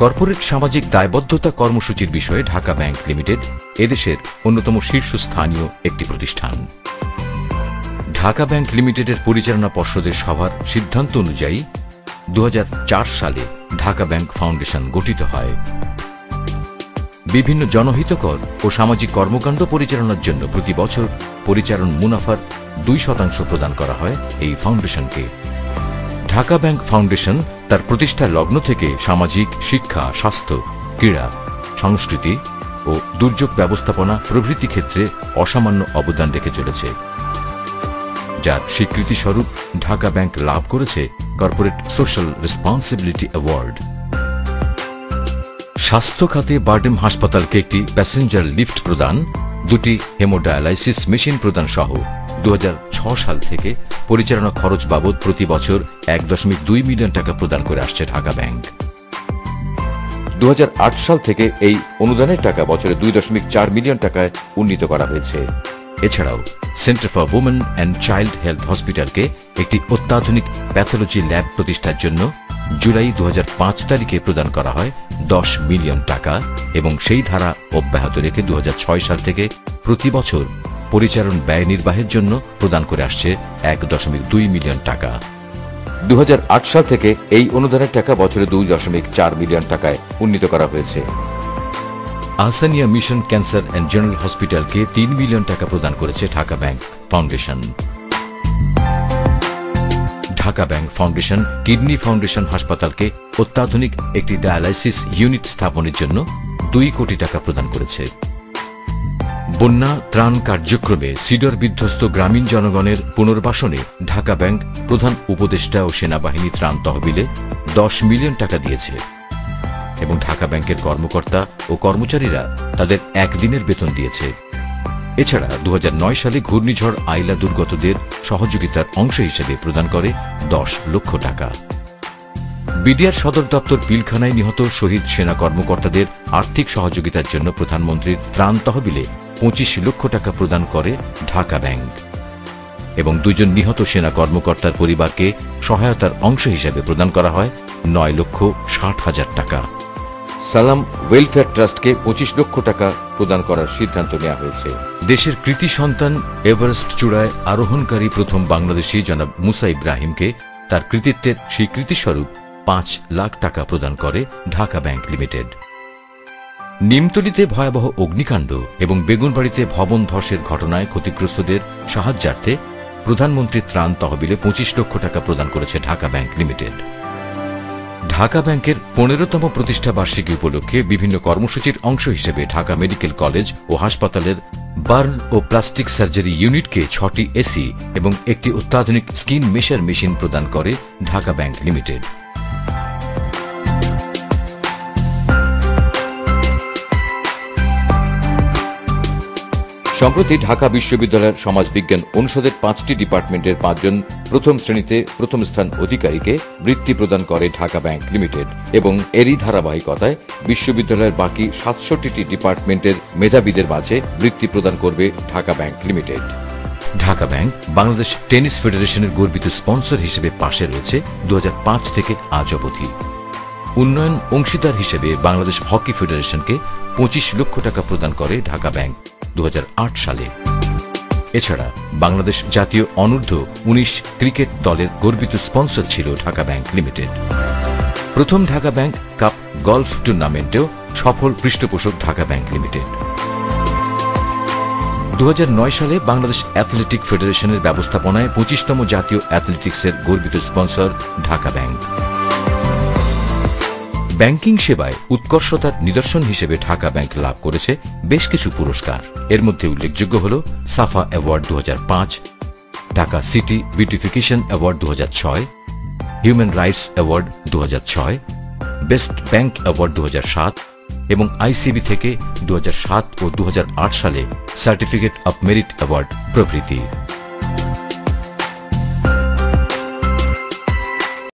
Corporate সামাজিক দায়বদ্ধতা কর্মসূচির বিষয়ে ঢাকা ব্যাংক লিমিটেড এদেশের অন্যতম শীর্ষস্থানীয় একটি প্রতিষ্ঠান। ঢাকা ব্যাংক লিমিটেডের পরিচালনা পর্ষদের সভার সিদ্ধান্ত অনুযায়ী 2004 সালে ঢাকা ব্যাংক ফাউন্ডেশন গঠিত হয়। বিভিন্ন জনহিতকর ও সামাজিক কর্মকাণ্ড পরিচালনার জন্য প্রতি বছর পরিচালন মুনাফার 2% প্রদান করা হয় এই ফাউন্ডেশনকে। ঢাকা ব্যাংক ফাউন্ডেশন তার প্রতিষ্ঠা লগ্ন থেকে সামাজিক, শিক্ষা, স্বাস্থ্য, ক্রীড়া, সংস্কৃতি ও দুর্যোগ ব্যবস্থাপনা প্রভৃতি ক্ষেত্রে অসামান্য অবদান রেখে চলেছে, যার স্বীকৃতিস্বরূপ ঢাকা ব্যাংক লাভ করেছে কর্পোরেট সোশ্যাল রেসপন্সিবিলিটি অ্যাওয়ার্ড। স্বাস্থ্য খাতে বারডেম হাসপাতালকে একটি প্যাসেঞ্জার লিফট প্রদান, 2টি হেমোডায়ালাইসিস মেশিন প্রদান সহ 2006 সাল থেকে পরিচালনা খরচ বাবদ প্রতি বছর 1.2 মিলিয়ন টাকা প্রদান করে আসছে ঢাকা ব্যাংক। 2008 সাল থেকে এই অনুদানের টাকা বছরে 2.4 মিলিয়ন টাকায় উন্নীত করা হয়েছে। এছাড়াও centre for women and child health হসপিটালকে একটি অত্যাধুনিক প্যাথোলজি ল্যাব প্রতিষ্ঠার জন্য জুলাই 2005 তারিখে প্রদান করা হয় 10 মিলিয়ন টাকা এবং সেই ধারা অব্যাহত রেখে 2006 সাল থেকে প্রতি বছর পরিচালন ব্যয় নির্বাহের জন্য প্রদান করে আসছে 1.2 মিলিয়ন টাকা। 2008 সাল থেকে এই অনুদানের টাকা বছরে 2.4 মিলিয়ন টাকায় উন্নীত করা হয়েছে। Ahsania mission cancer and general হসপিটালকে 3 মিলিয়ন টাকা প্রদান করেছে Dhaka bank foundation. Dhaka bank foundation kidney foundation হাসপাতালকে অত্যাধুনিক একটি ডায়ালাইসিস ইউনিট স্থাপনের জন্য 2 কোটি টাকা প্রদান করেছে। বন্যা ত্রাণ কার্যক্রমে সিডর বিধ্বস্ত গ্রামীণ জনগণের পুনর্বাসনে ঢাকা ব্যাংক প্রধান উপদেষ্টা ও সেনাবাহিনী ত্রাণ তহবিলে 10 মিলিয়ন টাকা দিয়েছে এবং ঢাকা ব্যাংকের কর্মকর্তা ও কর্মচারীরা তাদের একদিনের বেতন দিয়েছে। এছাড়া 2009 সালে ঘূর্ণিঝড় আইলা দুর্গতদের সহযোগিতার অংশ হিসেবে প্রদান করে 10 লক্ষ টাকা। বিডিআর সদর দপ্তর পিলখানায় নিহত শহীদ সেনা কর্মকর্তাদের আর্থিক সহযোগিতার জন্য প্রধানমন্ত্রীর ত্রাণ তহবিলে 25 লক্ষ টাকা প্রদান করে ঢাকা ব্যাংক এবং 2 জন নিহত সেনা কর্মকর্তার পরিবারকে সহায়তার অংশ হিসেবে প্রদান করা হয় 9,60,000 টাকা। সালাম ওয়েলফেয়ার ট্রাস্টকে 25 লক্ষ টাকা প্রদান করার সিদ্ধান্ত নেওয়া হয়েছে। দেশের কৃতি সন্তান এভারেস্ট চূড়ায় আরোহণকারী প্রথম বাংলাদেশী জনাব মুসা ইব্রাহিমকে তার কৃতিত্বের স্বীকৃতিস্বরূপ 5 লাখ টাকা প্রদান করে ঢাকা ব্যাংক লিমিটেড। নিমতলীতে ভয়াবহ অগ্নিকাণ্ড এবং বেগুনবাড়িতে ভবন ধসের ঘটনায় ক্ষতিগ্রস্তদের সাহায্যার্থে প্রধানমন্ত্রীর ত্রাণ তহবিলে 25 লক্ষ টাকা প্রদান করেছে ঢাকা ব্যাংক লিমিটেড। ঢাকা ব্যাংকের 15তম প্রতিষ্ঠা বার্ষিকী উপলক্ষে বিভিন্ন কর্মসূচির অংশ হিসেবে ঢাকা মেডিকেল কলেজ ও হাসপাতালের বার্ন ও প্লাস্টিক সার্জারি ইউনিটকে 6টি এসি এবং একটি অত্যাধুনিক স্কিন মেশার মেশিন প্রদান করে ঢাকা ব্যাংক লিমিটেড। সম্প্রতি ঢাকা বিশ্ববিদ্যালয়ের সমাজবিজ্ঞান অনুষদের 5টি ডিপার্টমেন্টের 5 জন প্রথম শ্রেণীতে প্রথম স্থান অধিকারীকে বৃত্তি প্রদান করে ঢাকা ব্যাংক লিমিটেড এবং এরই ধারাবাহিকতায় বিশ্ববিদ্যালয়ের বাকি 67টি ডিপার্টমেন্টের মেধাবীদের মাঝে বৃত্তি প্রদান করবে Dhaka bank limited. Dhaka bank Bangladesh tennis ফেডারেশনের গর্বিত স্পন্সর হিসেবে পাশে রয়েছে 2005 থেকে আজ অবধি। উন্নয়ন অংশীদার হিসেবে বাংলাদেশ হকি ফেডারেশনকে 25 লক্ষ টাকা প্রদান করে ঢাকা ব্যাংক 2008 সালে। এছাড়া বাংলাদেশ জাতীয় অনূর্ধ্ব 19 ক্রিকেট দলের গর্বিত স্পন্সর ছিল ঢাকা ব্যাংক লিমিটেড। প্রথম ঢাকা ব্যাংক কাপ গলফ টুর্নামেন্টেও সফল পৃষ্ঠপোষক ঢাকা ব্যাংক লিমিটেড। 2009 সালে বাংলাদেশ অ্যাথলেটিক ফেডারেশনের ব্যবস্থাপনায় 25তম জাতীয় অ্যাথলেটিক্সের গর্বিত স্পন্সর ঢাকা ব্যাংক। ব্যাংকিং সেবায় উৎকর্ষতার নিদর্শন হিসেবে ঢাকা ব্যাংক লাভ করেছে বেশ কিছু পুরস্কার। এর মধ্যে উল্লেখযোগ্য হল সাফা award 2005, Dhaka city beautification award 2006, human rights award 2006, best bank award 2007 এবং আইসিবি থেকে 2007 ও 2008 সালে সার্টিফিকেট অব মেরিট অ্যাওয়ার্ড প্রভৃতি।